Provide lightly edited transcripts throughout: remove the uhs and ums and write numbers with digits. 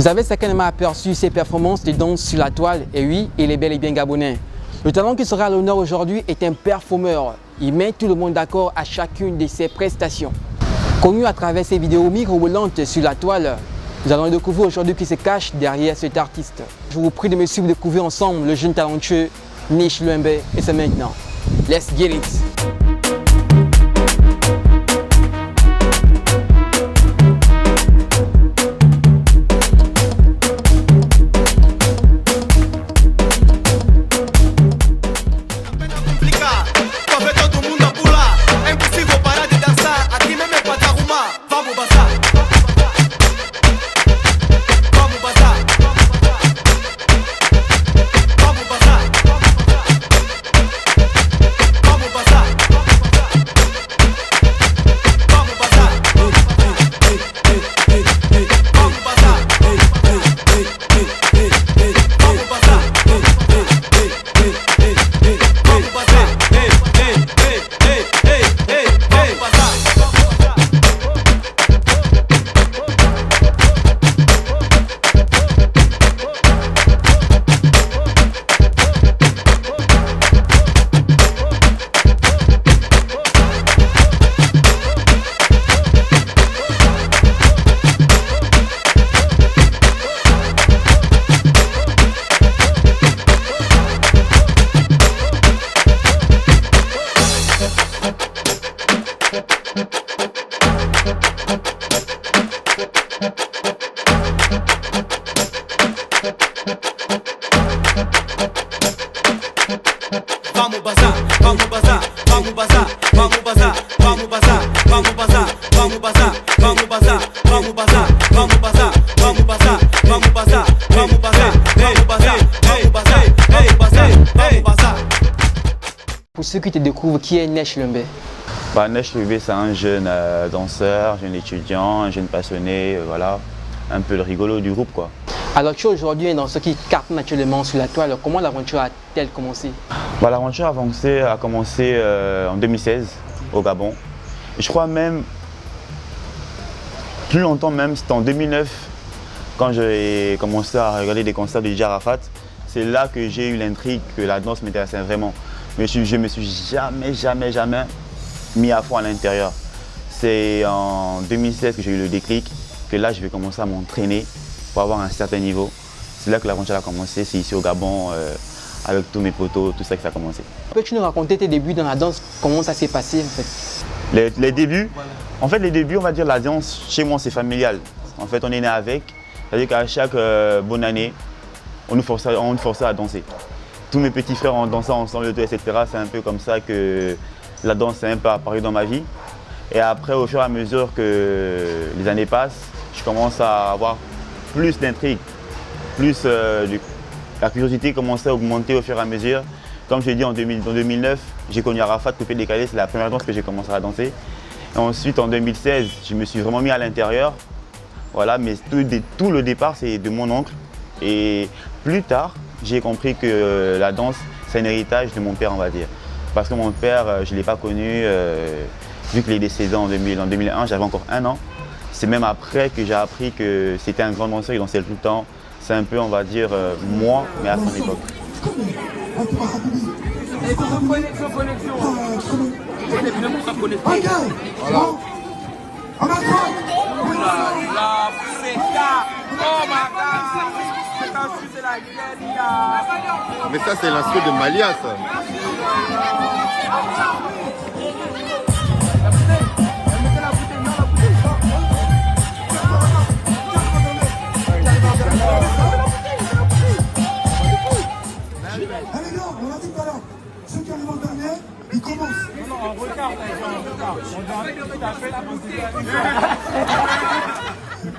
Vous avez certainement aperçu ses performances de danse sur la toile, et oui, il est bel et bien gabonais. Le talent qui sera à l'honneur aujourd'hui est un performeur. Il met tout le monde d'accord à chacune de ses prestations. Connu à travers ses vidéos mirobolantes sur la toile, nous allons découvrir aujourd'hui qui se cache derrière cet artiste. Je vous prie de me suivre découvrir ensemble le jeune talentueux Nesh Luembe, et c'est maintenant. Let's get it! Vamos bazar, vamos bazar, vamos bazar, vamos bazar, vamos bazar, vamos bazar, vamos bazar, vamos bazar, vamos bazar, vamos bazar, vamos bazar, vamos bazar, vamos bazar, vamos bazar, vamos bazar, vamos bazar, vamos bazar. Pour ceux qui te découvrent, qui est Nesh Luembe? Nesh Luembe, c'est un jeune danseur, un jeune étudiant, un jeune passionné, voilà, un peu le rigolo du groupe, quoi. Alors tu es aujourd'hui un danseur qui cartonne naturellement sur la toile. Comment l'aventure a-t-elle commencé? L'aventure a commencé en 2016 au Gabon. Et je crois même, plus longtemps même, c'était en 2009 quand j'ai commencé à regarder des concerts de DJ Arafat. C'est là que j'ai eu l'intrigue que la danse m'intéressait vraiment. Mais je me suis jamais mis à fond à l'intérieur. C'est en 2016 que j'ai eu le déclic, que là je vais commencer à m'entraîner pour avoir un certain niveau. C'est là que l'aventure a commencé, c'est ici au Gabon, avec tous mes potos, tout ça que ça a commencé. Peux-tu nous raconter tes débuts dans la danse, comment ça s'est passé en fait? Les débuts, voilà. En fait les débuts, on va dire la danse, chez moi c'est familial. En fait on est né avec, c'est-à-dire qu'à chaque bonne année, on nous forçait à danser. Tous mes petits frères ont dansé ensemble, etc. C'est un peu comme ça que la danse est un peu apparue dans ma vie. Et après, au fur et à mesure que les années passent, je commence à avoir plus d'intrigue, plus la curiosité commençait à augmenter au fur et à mesure. Comme je l'ai dit, en 2009, j'ai connu Arafat, coupé décalé, c'est la première danse que j'ai commencé à danser. Et ensuite, en 2016, je me suis vraiment mis à l'intérieur. Voilà, mais tout le départ, c'est de mon oncle. Et plus tard, j'ai compris que la danse, c'est un héritage de mon père, on va dire. Parce que mon père, je ne l'ai pas connu, vu qu'il est décédé en 2001, j'avais encore 1 an. C'est même après que j'ai appris que c'était un grand danseur, il dansait tout le temps. C'est un peu, on va dire, moi, mais à son époque. Mais ça, c'est l'instru de Malia, ça. Allez gars, on l'a dit tout à l'heure, ceux qui arrivent en dernier, ils commencent. Non, en retard, on doit taper la bouteille.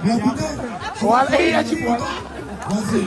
La bouteille. Voilà, il a dit quoi? Vas-y.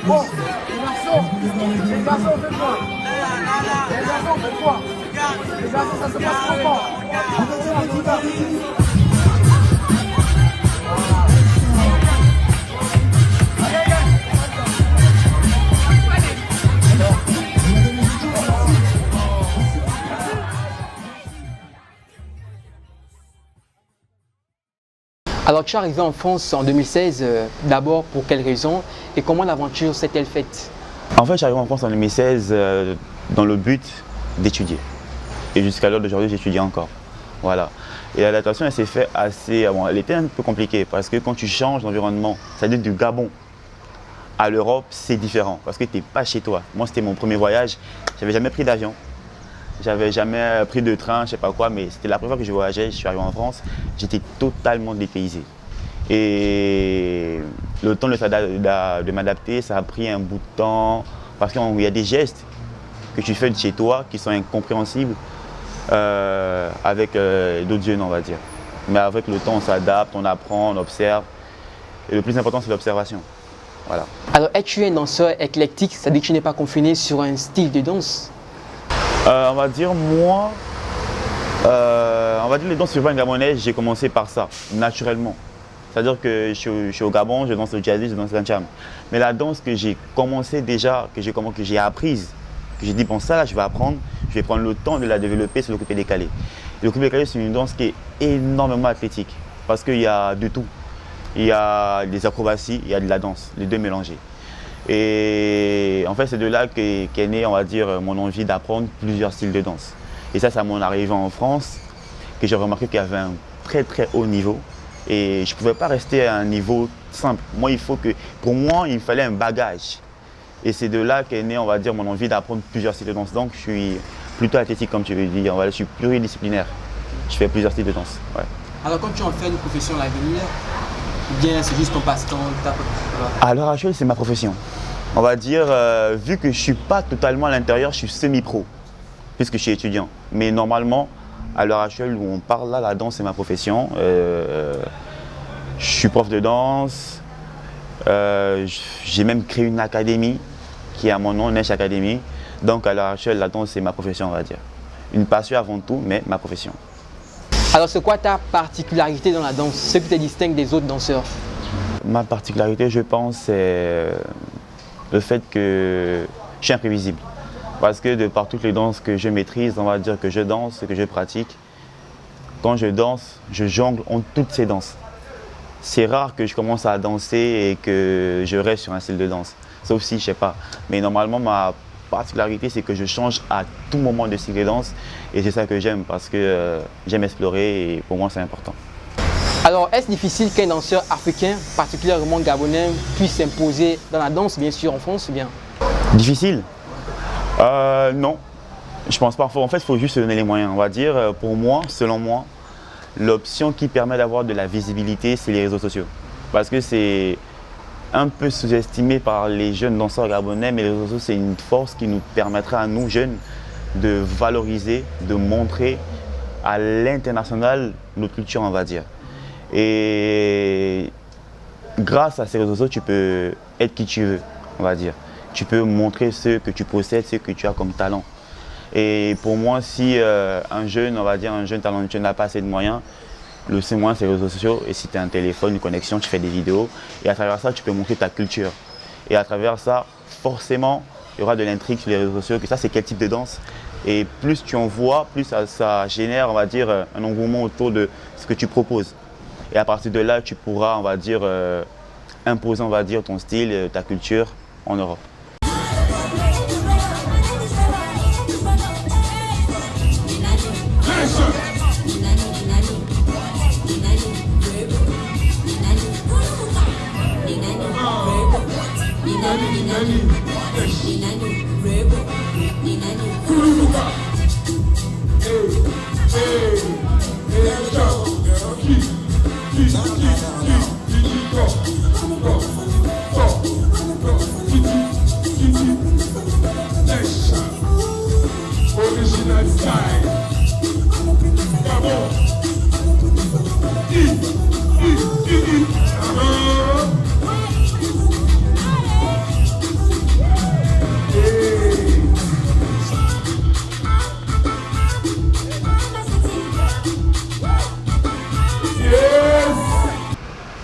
Bon, les garçons, faites quoi? Les garçons, faites quoi? Les garçons, ça se passe comment? Alors tu es arrivé en France en 2016, d'abord pour quelles raisons et comment l'aventure s'est-elle faite? En fait, je suis arrivé en France en 2016 dans le but d'étudier. Et jusqu'à l'heure d'aujourd'hui, j'étudie encore. Voilà. Et l'adaptation, elle s'est faite assez... Bon, elle était un peu compliquée parce que quand tu changes d'environnement, c'est-à-dire du Gabon à l'Europe, c'est différent parce que tu n'es pas chez toi. Moi, c'était mon premier voyage. Je n'avais jamais pris d'avion. J'avais jamais pris de train, je sais pas quoi, mais c'était la première fois que je voyageais. Je suis arrivé en France, j'étais totalement dépaysé. Et le temps de m'adapter, ça a pris un bout de temps parce qu'il y a des gestes que tu fais de chez toi qui sont incompréhensibles avec d'autres jeunes, on va dire. Mais avec le temps, on s'adapte, on apprend, on observe. Et le plus important, c'est l'observation. Voilà. Alors, es-tu un danseur éclectique, c'est-à-dire que tu n'es pas confiné sur un style de danse? On va dire, moi, on va dire les danses urbaines gabonaises, j'ai commencé par ça, naturellement. C'est-à-dire que je suis au Gabon, je danse le jazzy, je danse le cham. Mais la danse que j'ai commencé déjà, que j'ai apprise, que j'ai dit, bon, ça là, je vais apprendre, je vais prendre le temps de la développer, c'est le coupé décalé. Et le coupé décalé, c'est une danse qui est énormément athlétique, parce qu'il y a de tout. Il y a des acrobaties, il y a de la danse, les deux mélangés. Et en fait, c'est de là qu'est né, on va dire, mon envie d'apprendre plusieurs styles de danse. Et ça, c'est à mon arrivée en France que j'ai remarqué qu'il y avait un très très haut niveau. Et je ne pouvais pas rester à un niveau simple. Moi, pour moi, il me fallait un bagage. Et c'est de là qu'est né, on va dire, mon envie d'apprendre plusieurs styles de danse. Donc, je suis plutôt athlétique, comme tu veux dire. Je suis pluridisciplinaire. Je fais plusieurs styles de danse. Ouais. Alors, quand tu en fais une profession à l'avenir, bien, c'est juste ton passe-temps. À l'heure actuelle, c'est ma profession. On va dire, vu que je ne suis pas totalement à l'intérieur, je suis semi-pro, puisque je suis étudiant. Mais normalement, à l'heure actuelle où on parle là, la danse, c'est ma profession. Je suis prof de danse. J'ai même créé une académie qui est à mon nom, Neige Academy. Donc à l'heure actuelle, la danse, c'est ma profession, on va dire. Une passion avant tout, mais ma profession. Alors, c'est quoi ta particularité dans la danse, ce qui te distingue des autres danseurs? Ma particularité, je pense, c'est le fait que je suis imprévisible. Parce que de par toutes les danses que je maîtrise, on va dire que je danse, que je pratique, quand je danse, je jongle entre toutes ces danses. C'est rare que je commence à danser et que je reste sur un style de danse. Sauf si, je sais pas. Mais normalement, ma particularité, c'est que je change à tout moment de style de danse. Et c'est ça que j'aime parce que j'aime explorer et pour moi, c'est important. Alors, est-ce difficile qu'un danseur africain, particulièrement gabonais, puisse s'imposer dans la danse, bien sûr, en France, ou bien? Difficile? Non, je pense pas. En fait, il faut juste se donner les moyens. On va dire, pour moi, selon moi, l'option qui permet d'avoir de la visibilité, c'est les réseaux sociaux. Parce que c'est un peu sous-estimé par les jeunes danseurs gabonais, mais les réseaux sociaux, c'est une force qui nous permettra à nous, jeunes, de valoriser, de montrer à l'international notre culture, on va dire. Et grâce à ces réseaux sociaux, tu peux être qui tu veux, on va dire. Tu peux montrer ce que tu possèdes, ce que tu as comme talent. Et pour moi, si un jeune, on va dire un jeune talentueux n'a pas assez de moyens, le seul moyen, c'est les réseaux sociaux. Et si tu as un téléphone, une connexion, tu fais des vidéos. Et à travers ça, tu peux montrer ta culture. Et à travers ça, forcément, il y aura de l'intrigue sur les réseaux sociaux. Que ça, c'est quel type de danse. Et plus tu en vois, plus ça génère, on va dire, un engouement autour de ce que tu proposes. Et à partir de là, tu pourras, on va dire, imposer, on va dire, ton style, ta culture en Europe.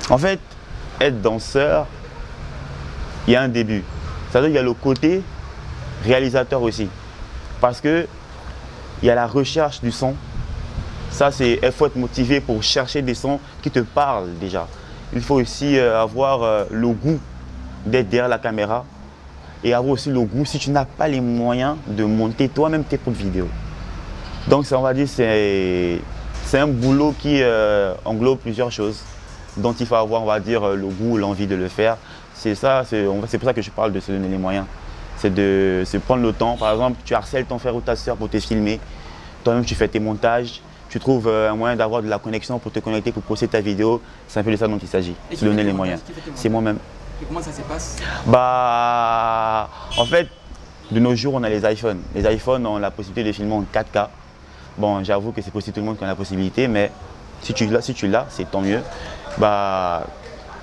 En fait, être danseur, il y a un début. C'est-à-dire qu'il y a le côté réalisateur aussi. Parce que il y a la recherche du son. Ça, il faut être motivé pour chercher des sons qui te parlent déjà. Il faut aussi avoir le goût d'être derrière la caméra et avoir aussi le goût, si tu n'as pas les moyens, de monter toi-même tes propres vidéos. Donc, on va dire, c'est un boulot qui englobe plusieurs choses dont il faut avoir, on va dire, le goût, l'envie de le faire. C'est pour ça que je parle de se donner les moyens. C'est de se prendre le temps. Par exemple, tu harcèles ton frère ou ta soeur pour te filmer. Toi-même, tu fais tes montages. Tu trouves un moyen d'avoir de la connexion pour te connecter, pour poster ta vidéo. C'est un peu de ça dont il s'agit. Se donner les moyens. C'est moi-même. Et comment ça se passe? En fait, de nos jours, on a les iPhones. Les iPhones ont la possibilité de filmer en 4K. Bon, j'avoue que c'est possible, tout le monde qui a la possibilité, mais si tu l'as, c'est tant mieux.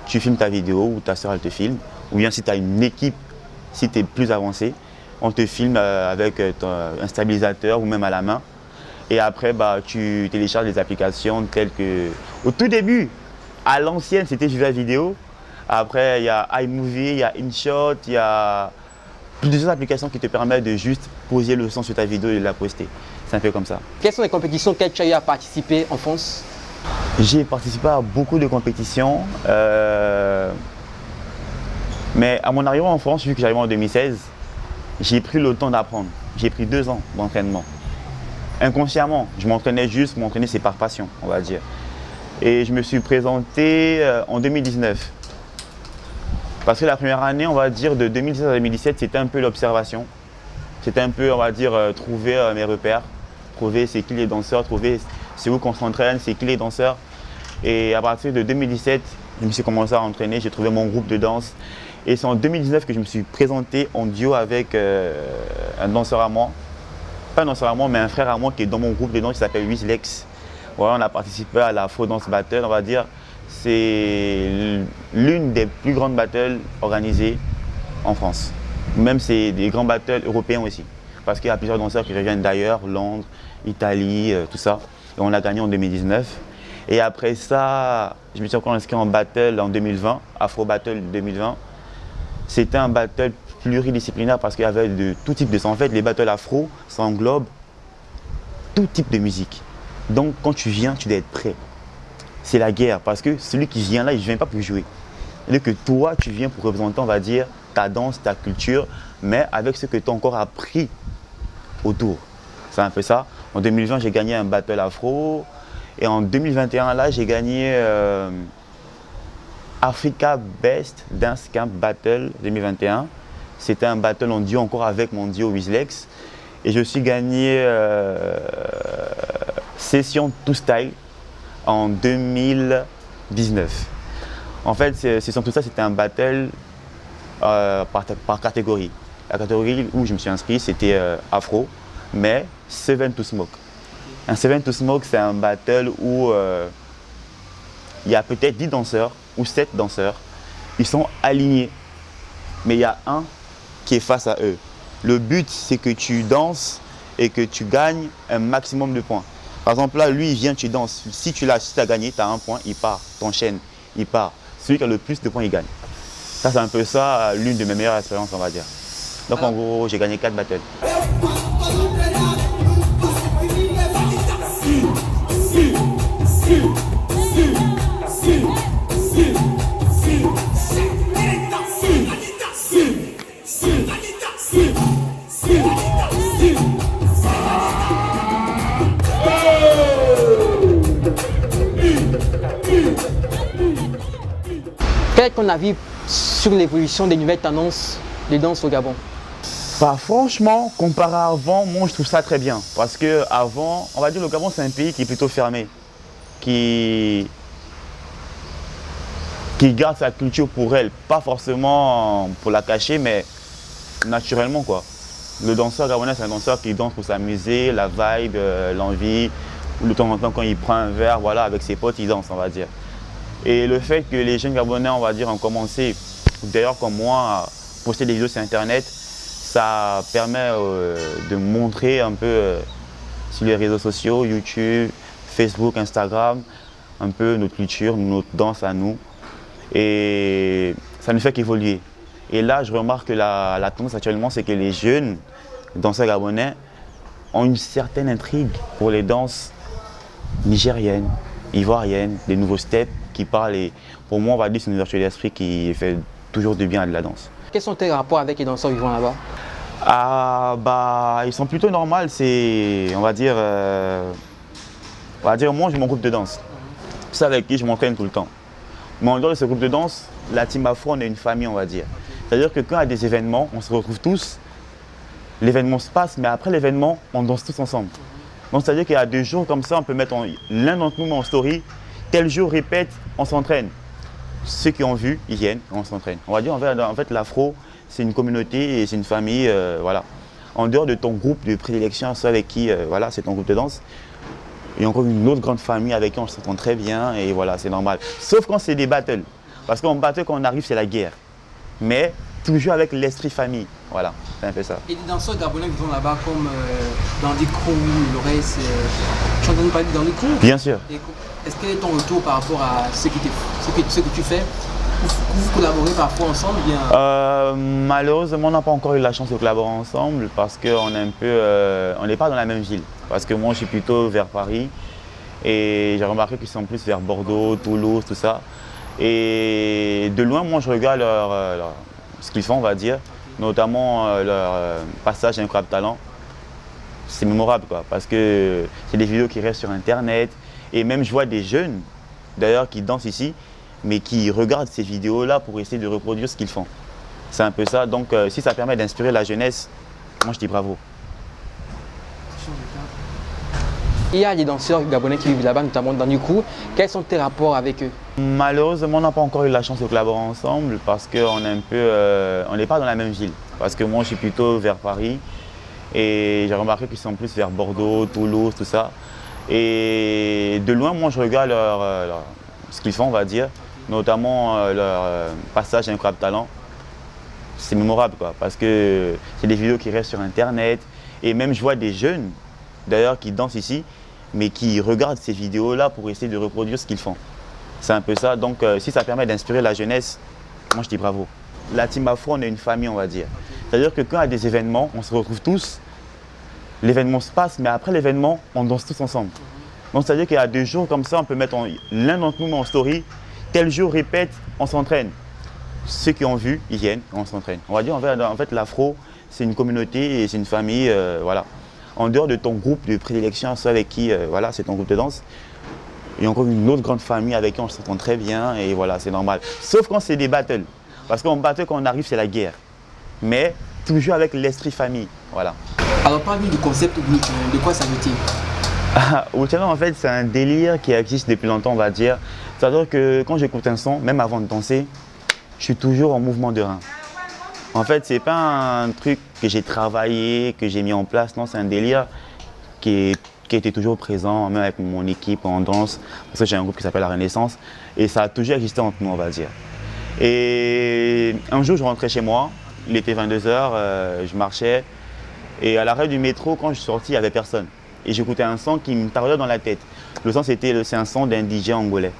Tu filmes ta vidéo ou ta soeur elle te filme. Ou bien si tu as une équipe, si tu es plus avancé, on te filme avec un stabilisateur ou même à la main. Et après, tu télécharges des applications telles que... Au tout début, à l'ancienne, c'était Viva Vidéo. Après, il y a iMovie, il y a InShot, il y a plusieurs applications qui te permettent de juste poser le son sur ta vidéo et de la poster. C'est un peu comme ça. Quelles sont les compétitions auxquelles tu as eu à participer en France? J'ai participé à beaucoup de compétitions. Mais à mon arrivée en France, vu que j'arrive en 2016, j'ai pris le temps d'apprendre. J'ai pris 2 ans d'entraînement. Inconsciemment, je m'entraînais c'est par passion, on va dire. Et je me suis présenté en 2019. Parce que la première année, on va dire, de 2016 à 2017, c'était un peu l'observation. C'était un peu, on va dire, trouver mes repères, trouver c'est qui les danseurs, trouver c'est où qu'on s'entraîne, c'est qui les danseurs. Et à partir de 2017, je me suis commencé à entraîner, j'ai trouvé mon groupe de danse. Et c'est en 2019 que je me suis présenté en duo avec un danseur à moi. Pas un danseur à moi, mais un frère à moi qui est dans mon groupe de danse qui s'appelle Wizlex. Voilà, on a participé à la Afro Dance Battle, on va dire. C'est l'une des plus grandes battles organisées en France. Même c'est des grands battles européens aussi. Parce qu'il y a plusieurs danseurs qui reviennent d'ailleurs, Londres, Italie, tout ça. Et on a gagné en 2019. Et après ça, je me suis encore inscrit en battle en 2020, Afro Battle 2020. C'était un battle pluridisciplinaire parce qu'il y avait de tout type de sons. En fait, les battles afro, ça englobe tout type de musique. Donc, quand tu viens, tu dois être prêt. C'est la guerre parce que celui qui vient là, il ne vient pas pour jouer. C'est-à-dire que toi, tu viens pour représenter, on va dire, ta danse, ta culture, mais avec ce que tu as encore appris autour. C'est un peu ça. En 2020, j'ai gagné un battle afro. Et en 2021, là, j'ai gagné Africa Best Dance Camp Battle 2021. C'était un battle en duo encore avec mon duo Wizlex. Et je suis gagné Session To Style en 2019. En fait, Session To Style, c'était un battle par catégorie. La catégorie où je me suis inscrit, c'était Afro, mais Seven to Smoke. Un Seven to Smoke, c'est un battle où il y a peut-être 10 danseurs ou 7 danseurs. Ils sont alignés, mais il y a un qui est face à eux. Le but, c'est que tu danses et que tu gagnes un maximum de points. Par exemple, là, lui, il vient, tu danses. Si tu as gagné, tu as un point, il part, t'enchaînes, il part. Celui qui a le plus de points, il gagne. Ça, c'est un peu ça, l'une de mes meilleures expériences, on va dire. Donc, en gros, j'ai gagné 4 battles. Quel est ton avis sur l'évolution des nouvelles tendances de danse au Gabon? Franchement, comparé à avant, moi je trouve ça très bien. Parce que avant, on va dire le Gabon c'est un pays qui est plutôt fermé. Qui garde sa culture pour elle. Pas forcément pour la cacher, mais naturellement quoi. Le danseur gabonais c'est un danseur qui danse pour s'amuser, la vibe, l'envie. De temps en temps quand il prend un verre, voilà, avec ses potes, il danse on va dire. Et le fait que les jeunes Gabonais, on va dire, ont commencé, d'ailleurs comme moi, à poster des vidéos sur Internet, ça permet de montrer un peu sur les réseaux sociaux, YouTube, Facebook, Instagram, un peu notre culture, notre danse à nous. Et ça ne fait qu'évoluer. Et là, je remarque que la tendance actuellement, c'est que les jeunes danseurs gabonais ont une certaine intrigue pour les danses nigériennes, ivoiriennes, des nouveaux steps qui parlent. Et pour moi, on va dire que c'est une ouverture d'esprit qui fait toujours du bien à de la danse. Quels sont tes rapports avec les danseurs vivant là-bas? Ils sont plutôt normaux. C'est, on va dire, moi, j'ai mon groupe de danse. C'est avec qui je m'entraîne tout le temps. Mais en dehors de ce groupe de danse, la team Afro, on est une famille, on va dire. C'est-à-dire que quand il y a des événements, on se retrouve tous, l'événement se passe, mais après l'événement, on danse tous ensemble. Donc c'est-à-dire qu'il y a 2 jours comme ça, on peut mettre l'un d'entre nous en story, tel jour répète, on s'entraîne. Ceux qui ont vu, ils viennent, on s'entraîne. On va dire en fait l'Afro, c'est une communauté et c'est une famille, voilà. En dehors de ton groupe de prédilection, ceux avec qui, voilà, c'est ton groupe de danse, il y a encore une autre grande famille avec qui on s'entend très bien et voilà, c'est normal. Sauf quand c'est des battles. Parce qu'en battle, quand on arrive, c'est la guerre. Mais toujours avec l'esprit famille. Voilà, c'est un peu ça. Et des danseurs gabonais qui vont là-bas comme Dandy Crew, Lores, tu as entendu parler de Dandy Crew? Bien sûr. Est-ce quel est ton retour par rapport à ce que tu fais? Vous collaborez parfois ensemble bien? Malheureusement, on n'a pas encore eu la chance de collaborer ensemble parce qu'on est un peu, on n'est pas dans la même ville. Parce que moi, je suis plutôt vers Paris et j'ai remarqué qu'ils sont plus vers Bordeaux, Toulouse, tout ça. Et de loin, moi, je regarde ce qu'ils font, on va dire, notamment leur passage Incroyable Talent. C'est mémorable, quoi, parce que c'est des vidéos qui restent sur Internet. Et même, je vois des jeunes, d'ailleurs, qui dansent ici, mais qui regardent ces vidéos-là pour essayer de reproduire ce qu'ils font. C'est un peu ça. Donc, si ça permet d'inspirer la jeunesse, moi, je dis bravo. Il y a des danseurs gabonais qui vivent là-bas, notamment dans du coup. Quels sont tes rapports avec eux? Malheureusement, on n'a pas encore eu la chance de collaborer ensemble parce qu'on est un peu, on n'est pas dans la même ville. Parce que moi, je suis plutôt vers Paris et j'ai remarqué qu'ils sont plus vers Bordeaux, Toulouse, tout ça. Et de loin, moi, je regarde ce qu'ils font, on va dire, notamment leur passage Incroyable Talent. C'est mémorable, quoi, parce que c'est des vidéos qui restent sur Internet. Et même, je vois des jeunes, d'ailleurs, qui dansent ici, mais qui regardent ces vidéos-là pour essayer de reproduire ce qu'ils font. C'est un peu ça. Donc, si ça permet d'inspirer la jeunesse, moi, je dis bravo. La team Afro, on est une famille, on va dire. C'est-à-dire que quand il y a des événements, on se retrouve tous, l'événement se passe, mais après l'événement, on danse tous ensemble. Donc, c'est-à-dire qu'il y a 2 jours comme ça, on peut mettre l'un d'entre nous en story, tel jour répète, on s'entraîne. Ceux qui ont vu, ils viennent, on s'entraîne. On va dire, en fait, l'Afro, c'est une communauté et c'est une famille, voilà. En dehors de ton groupe de prédilection, ceux avec qui, voilà, c'est ton groupe de danse, il y a encore une autre grande famille avec qui on s'entend très bien et voilà, c'est normal. Sauf quand c'est des battles. Parce qu'en battle, quand on arrive, c'est la guerre. Mais toujours avec l'esprit famille, voilà. Alors, parle-nous du concept Blue Channel, de quoi ça veut-il? Blue Channel, en fait, c'est un délire qui existe depuis longtemps, on va dire. C'est-à-dire que quand j'écoute un son, même avant de danser, je suis toujours en mouvement de rein. En fait, c'est pas un truc que j'ai travaillé, que j'ai mis en place, non, c'est un délire qui était toujours présent, même avec mon équipe en danse, parce que j'ai un groupe qui s'appelle La Renaissance, et ça a toujours existé entre nous, on va dire. Et un jour, je rentrais chez moi, il était 22 h, je marchais, et à l'arrêt du métro, quand je suis sorti, il n'y avait personne. Et j'écoutais un son qui me taraudait dans la tête. Le son, c'est un son d'un DJ angolais.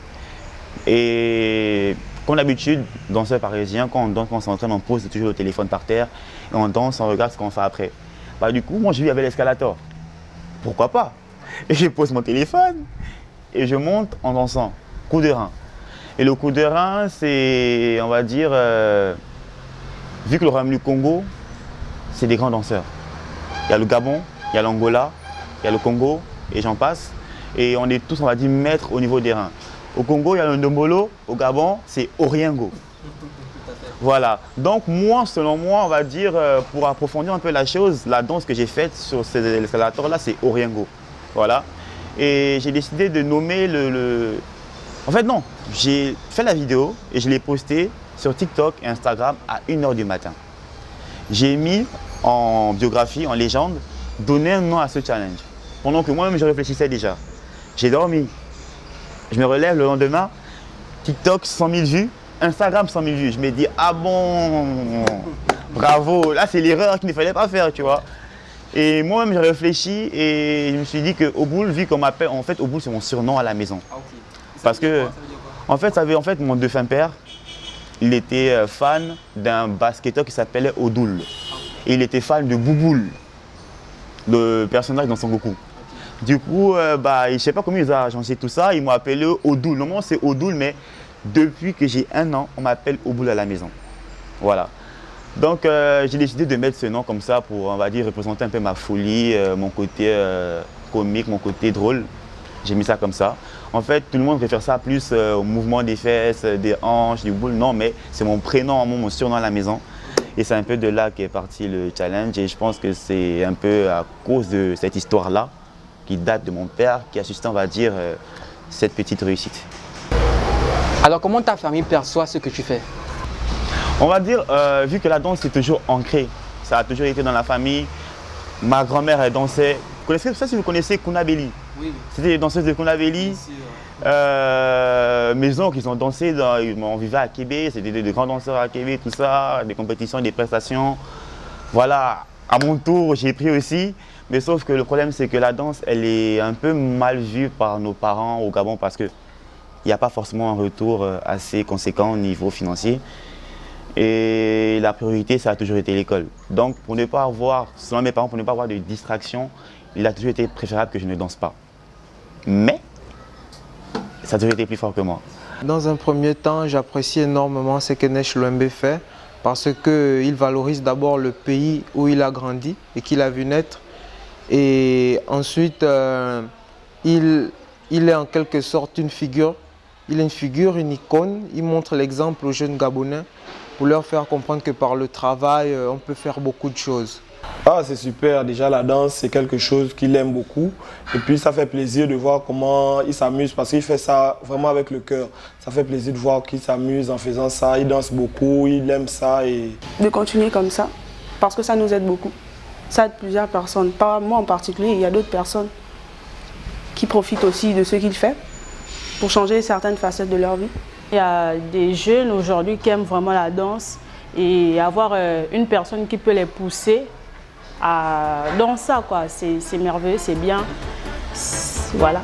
Et comme d'habitude, danseur parisien, quand on danse, quand on s'entraîne, on pose toujours le téléphone par terre et on danse, on regarde ce qu'on fait après. Du coup, moi, j'ai vu qu'il y avait l'escalator. Pourquoi pas? Et je pose mon téléphone et je monte en dansant. Coup de rein. Et le coup de rein, c'est, on va dire, vu que le Royaume du Congo, c'est des grands danseurs. Il y a le Gabon, il y a l'Angola, il y a le Congo et j'en passe. Et on est tous, on va dire, maîtres au niveau des reins. Au Congo, il y a le Ndombolo. Au Gabon, c'est Oriengo. Voilà. Donc moi, selon moi, on va dire, pour approfondir un peu la chose, la danse que j'ai faite sur ces escalators-là, c'est Oriengo. Voilà. Et j'ai décidé de nommer En fait, non. J'ai fait la vidéo et je l'ai postée sur TikTok et Instagram à 1 h du matin. J'ai mis en biographie, en légende, donner un nom à ce challenge. Pendant que moi-même, je réfléchissais déjà. J'ai dormi. Je me relève le lendemain, TikTok 100 000 vues, Instagram 100 000 vues. Je me dis, ah bon, bravo, là c'est l'erreur qu'il ne fallait pas faire, tu vois. Et moi-même j'ai réfléchi et je me suis dit que Oboul, vu qu'on m'appelle, en fait Oboul c'est mon surnom à la maison. Ah, ok. Parce que, en fait, ça veut dire quoi? En fait, mon défunt père, il était fan d'un basketteur qui s'appelait Odoul. Et il était fan de Bouboule, le personnage dans Son Goku. Du coup, je ne sais pas comment ils ont agencé tout ça, ils m'ont appelé Odoul. Normalement c'est Odoul, mais depuis que j'ai 1 an, on m'appelle Oboul à la maison. Voilà. Donc j'ai décidé de mettre ce nom comme ça pour, on va dire, représenter un peu ma folie, mon côté comique, mon côté drôle. J'ai mis ça comme ça. En fait, tout le monde préfère ça plus au mouvement des fesses, des hanches, du boule. Non, mais c'est mon prénom, mon surnom à la maison. Et c'est un peu de là qu'est parti le challenge. Et je pense que c'est un peu à cause de cette histoire-là, qui date de mon père, qui a suscité, on va dire, cette petite réussite. Alors comment ta famille perçoit ce que tu fais? On va dire, vu que la danse est toujours ancrée, ça a toujours été dans la famille. Ma grand-mère, elle dansait. Vous connaissez ça si vous connaissez Kunabeli? Oui. C'était les danseuses de Kunabeli. Mes oncles, ils ont dansé, on vivait à Québec, c'était de grands danseurs à Québec, tout ça, des compétitions, des prestations. Voilà, à mon tour, j'ai pris aussi. Mais sauf que le problème, c'est que la danse, elle est un peu mal vue par nos parents au Gabon parce qu'il n'y a pas forcément un retour assez conséquent au niveau financier. Et la priorité, ça a toujours été l'école. Donc, pour ne pas avoir, selon mes parents, pour ne pas avoir de distraction, il a toujours été préférable que je ne danse pas. Mais, ça a toujours été plus fort que moi. Dans un premier temps, j'apprécie énormément ce que Nesh Lwembe fait parce qu'il valorise d'abord le pays où il a grandi et qu'il a vu naître. Et ensuite, il est en quelque sorte une figure. Il est une figure, une icône. Il montre l'exemple aux jeunes Gabonais pour leur faire comprendre que par le travail, on peut faire beaucoup de choses. Ah, c'est super. Déjà, la danse, c'est quelque chose qu'il aime beaucoup. Et puis, ça fait plaisir de voir comment il s'amuse parce qu'il fait ça vraiment avec le cœur. Ça fait plaisir de voir qu'il s'amuse en faisant ça. Il danse beaucoup, il aime ça. De continuer comme ça, parce que ça nous aide beaucoup. Ça aide plusieurs personnes. Pas moi en particulier, il y a d'autres personnes qui profitent aussi de ce qu'il fait pour changer certaines facettes de leur vie. Il y a des jeunes aujourd'hui qui aiment vraiment la danse et avoir une personne qui peut les pousser dans ça, quoi. C'est merveilleux, c'est bien. Voilà.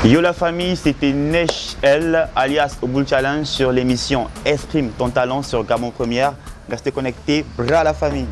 Yo la famille, c'était Nesh L alias Oboul Challenge sur l'émission Exprime ton talent sur Gabon Première. Restez connectés, bras la famille.